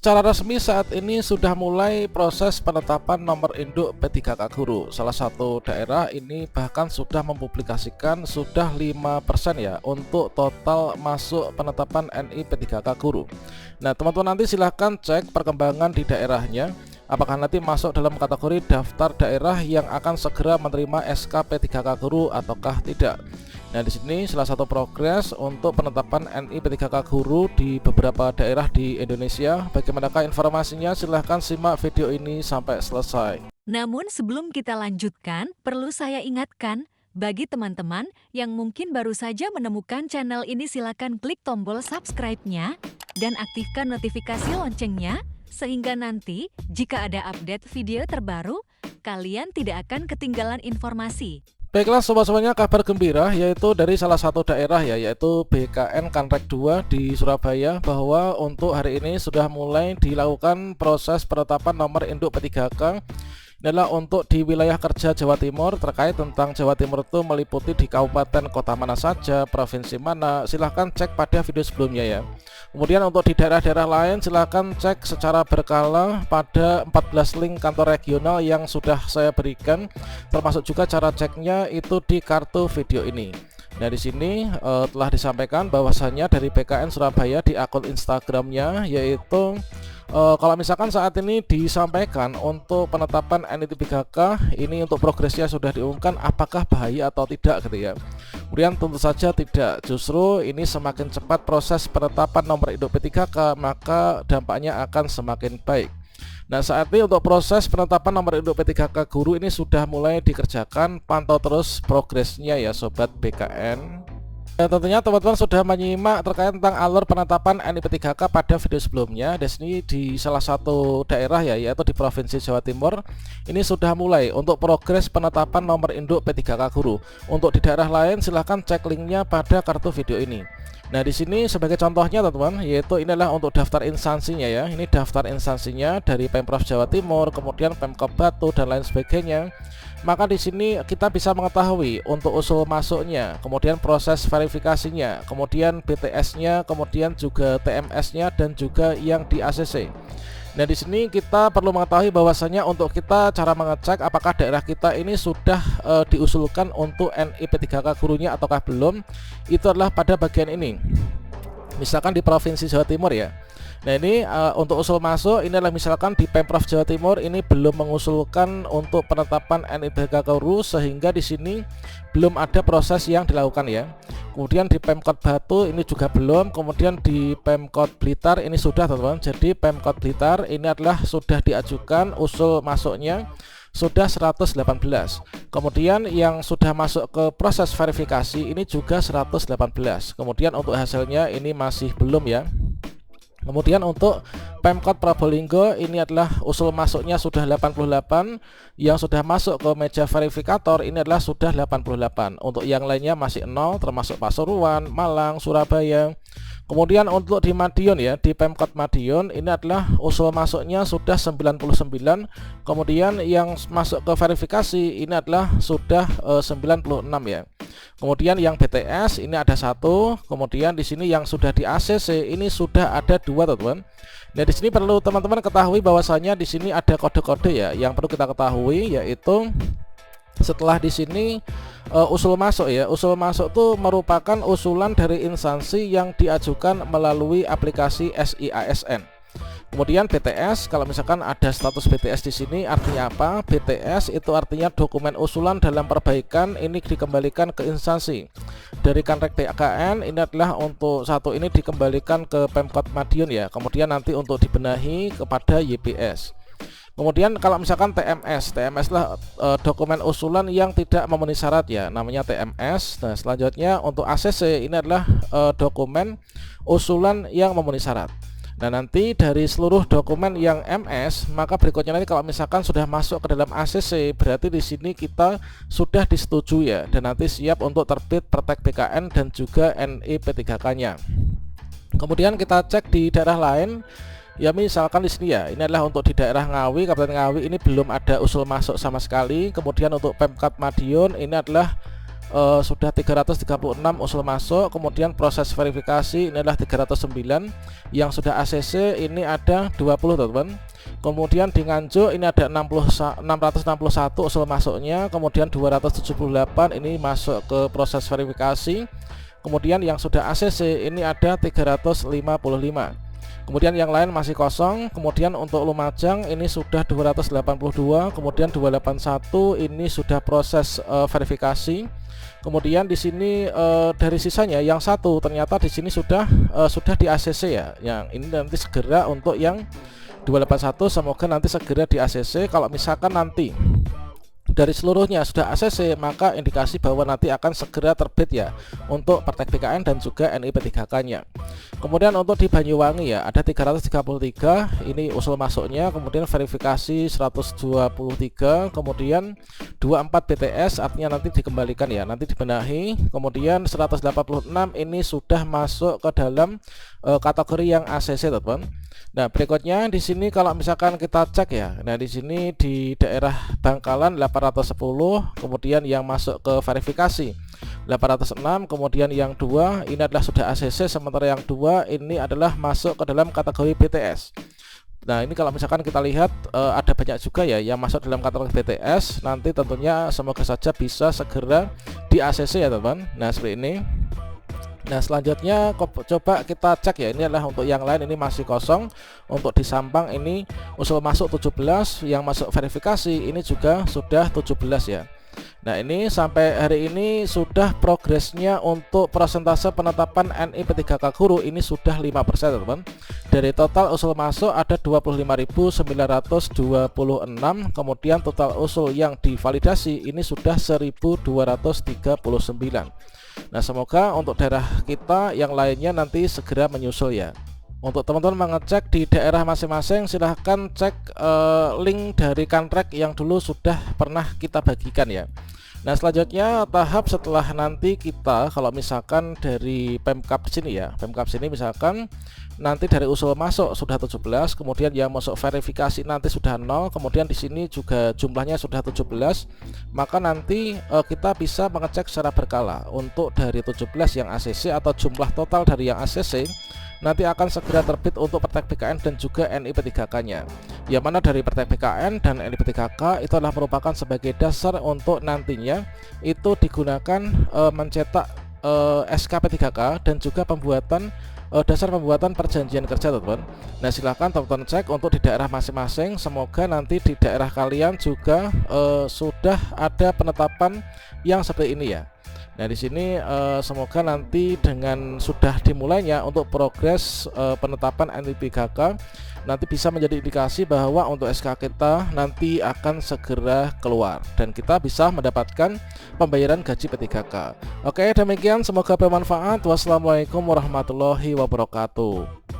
Secara resmi saat ini sudah mulai proses penetapan nomor induk P3K Guru. Salah satu daerah ini bahkan sudah mempublikasikan sudah 5% ya untuk total masuk penetapan NI P3K Guru. Nah teman-teman nanti silahkan cek perkembangan di daerahnya, apakah nanti masuk dalam kategori daftar daerah yang akan segera menerima SK P3K Guru ataukah tidak. Nah di sini salah satu progres untuk penetapan NI P3K Guru di beberapa daerah di Indonesia. Bagaimanakah informasinya? Silahkan simak video ini sampai selesai. Namun sebelum kita lanjutkan, perlu saya ingatkan, bagi teman-teman yang mungkin baru saja menemukan channel ini, silakan klik tombol subscribe-nya dan aktifkan notifikasi loncengnya, sehingga nanti jika ada update video terbaru, kalian tidak akan ketinggalan informasi. Baiklah sobat-sobatnya, kabar gembira yaitu dari salah satu daerah ya, yaitu BKN Kanrek 2 di Surabaya, bahwa untuk hari ini sudah mulai dilakukan proses penetapan nomor induk P3K. Adalah untuk di wilayah kerja Jawa Timur. Terkait tentang Jawa Timur itu meliputi di kabupaten kota mana saja, provinsi mana, silahkan cek pada video sebelumnya ya. Kemudian untuk di daerah-daerah lain silahkan cek secara berkala pada 14 link kantor regional yang sudah saya berikan, termasuk juga cara ceknya itu di kartu video ini. Nah di sini telah disampaikan bahwasannya dari BKN Surabaya di akun Instagramnya, yaitu kalau misalkan saat ini disampaikan untuk penetapan NI P3K ini untuk progresnya sudah diumumkan, apakah bahaya atau tidak gitu ya. Kemudian tentu saja tidak, justru ini semakin cepat proses penetapan nomor induk P3K maka dampaknya akan semakin baik. Nah saat ini untuk proses penetapan nomor induk P3K Guru ini sudah mulai dikerjakan, pantau terus progresnya ya sobat BKN. Dan tentunya teman-teman sudah menyimak terkait tentang alur penetapan NI P3K pada video sebelumnya. Di sini di salah satu daerah ya, yaitu di Provinsi Jawa Timur, ini sudah mulai untuk progres penetapan nomor induk P3K Guru. Untuk di daerah lain silahkan cek linknya pada kartu video ini. Nah di sini sebagai contohnya teman-teman, yaitu ini adalah untuk daftar instansinya ya. Ini daftar instansinya dari Pemprov Jawa Timur, kemudian Pemkab Batu dan lain sebagainya. Maka di sini kita bisa mengetahui untuk usul masuknya, kemudian proses verifikasinya, kemudian BTS-nya, kemudian juga TMS-nya dan juga yang di ACC. Nah di sini kita perlu mengetahui bahwasanya untuk kita cara mengecek apakah daerah kita ini sudah diusulkan untuk NI P3K Gurunya ataukah belum, itu adalah pada bagian ini. Misalkan di Provinsi Jawa Timur ya. Nah ini untuk usul masuk, ini adalah misalkan di Pemprov Jawa Timur ini belum mengusulkan untuk penetapan NI P3K Guru, sehingga di sini belum ada proses yang dilakukan ya. Kemudian di Pemkot Batu ini juga belum, kemudian di Pemkot Blitar ini sudah teman-teman. Jadi Pemkot Blitar ini adalah sudah diajukan usul masuknya sudah 118. Kemudian yang sudah masuk ke proses verifikasi ini juga 118. Kemudian untuk hasilnya ini masih belum ya. Kemudian untuk Pemkot Probolinggo ini adalah usul masuknya sudah 88, yang sudah masuk ke meja verifikator ini adalah sudah 88. Untuk yang lainnya masih 0, termasuk Pasuruan, Malang, Surabaya. Kemudian untuk di Madiun ya, di Pemkot Madiun ini adalah usul masuknya sudah 99. Kemudian yang masuk ke verifikasi ini adalah sudah 96 ya. Kemudian yang BTS ini ada 1. Kemudian di sini yang sudah di ACC ini sudah ada 2 teman-teman. Nah di sini perlu teman-teman ketahui bahwasanya di sini ada kode-kode ya yang perlu kita ketahui, yaitu setelah di sini usul masuk ya. Usul masuk itu merupakan usulan dari instansi yang diajukan melalui aplikasi SIASN. Kemudian BTS, kalau misalkan ada status BTS di sini artinya apa? BTS itu artinya dokumen usulan dalam perbaikan, ini dikembalikan ke instansi. Dari Kanrek BKN ini adalah untuk satu ini dikembalikan ke Pemkot Madiun ya. Kemudian nanti untuk dibenahi kepada YPS. Kemudian kalau misalkan TMS lah dokumen usulan yang tidak memenuhi syarat ya, namanya TMS. Nah selanjutnya untuk ACC ini adalah dokumen usulan yang memenuhi syarat. Nah nanti dari seluruh dokumen yang MS, maka berikutnya nanti kalau misalkan sudah masuk ke dalam ACC, berarti di sini kita sudah disetujui ya, dan nanti siap untuk terbit Pertek BKN dan juga NI P3K-nya. Kemudian kita cek di daerah lain. Ya misalkan di sini ya, ini adalah untuk di daerah Ngawi, Kabupaten Ngawi ini belum ada usul masuk sama sekali. Kemudian untuk Pemkab Madiun ini adalah sudah 336 usul masuk. Kemudian proses verifikasi ini adalah 309. Yang sudah ACC ini ada 20 teman-teman. Kemudian di Nganjuk ini ada 661 usul masuknya. Kemudian 278 ini masuk ke proses verifikasi. Kemudian yang sudah ACC ini ada 355. Kemudian yang lain masih kosong. Kemudian untuk Lumajang ini sudah 282. Kemudian 281 ini sudah proses verifikasi. Kemudian di sini dari sisanya yang satu ternyata di sini sudah di ACC ya. Yang ini nanti segera untuk yang 281 semoga nanti segera di ACC. Kalau misalkan nanti dari seluruhnya sudah ACC, maka indikasi bahwa nanti akan segera terbit ya untuk Praktek BKN dan juga NIP3K nya. Kemudian untuk di Banyuwangi ya ada 333 ini usul masuknya. Kemudian verifikasi 123. Kemudian 24 BTS artinya nanti dikembalikan ya, nanti dibenahi. Kemudian 186 ini sudah masuk ke dalam kategori yang ACC teman. Nah berikutnya di sini kalau misalkan kita cek ya, nah di sini di daerah Bangkalan 810, kemudian yang masuk ke verifikasi 806, kemudian yang 2 ini adalah sudah ACC, sementara yang 2 ini adalah masuk ke dalam kategori BTS. Nah ini kalau misalkan kita lihat ada banyak juga ya yang masuk dalam kategori BTS. Nanti tentunya semoga saja bisa segera di ACC ya teman. Nah seperti ini. Nah selanjutnya coba kita cek ya, ini adalah untuk yang lain ini masih kosong. Untuk di Sampang ini usul masuk 17, yang masuk verifikasi ini juga sudah 17 ya. Nah ini sampai hari ini sudah progresnya untuk persentase penetapan NIP3K guru ini sudah 5% teman. Dari total usul masuk ada 25.926, kemudian total usul yang divalidasi ini sudah 1.239. Nah semoga untuk daerah kita yang lainnya nanti segera menyusul ya. Untuk teman-teman mengecek di daerah masing-masing, silahkan cek link dari Kanrek yang dulu sudah pernah kita bagikan ya. Nah selanjutnya tahap setelah nanti kita kalau misalkan dari Pemkab sini ya, Pemkab sini misalkan nanti dari usul masuk sudah 17, kemudian yang masuk verifikasi nanti sudah 0, kemudian di sini juga jumlahnya sudah 17, maka nanti kita bisa mengecek secara berkala untuk dari 17 yang ACC atau jumlah total dari yang ACC nanti akan segera terbit untuk Praktek BKN dan juga NIP3K nya. Yang mana dari Praktek BKN dan NIP3K itu adalah merupakan sebagai dasar untuk nantinya itu digunakan mencetak SKP3K dan juga pembuatan dasar pembuatan perjanjian kerja teman-teman. Nah silahkan teman-teman cek untuk di daerah masing-masing. Semoga nanti di daerah kalian juga sudah ada penetapan yang seperti ini ya. Nah di sini semoga nanti dengan sudah dimulainya untuk progres penetapan NIP3K nanti bisa menjadi indikasi bahwa untuk SK kita nanti akan segera keluar dan kita bisa mendapatkan pembayaran gaji P3K. Oke demikian, semoga bermanfaat. Wassalamualaikum warahmatullahi wabarakatuh.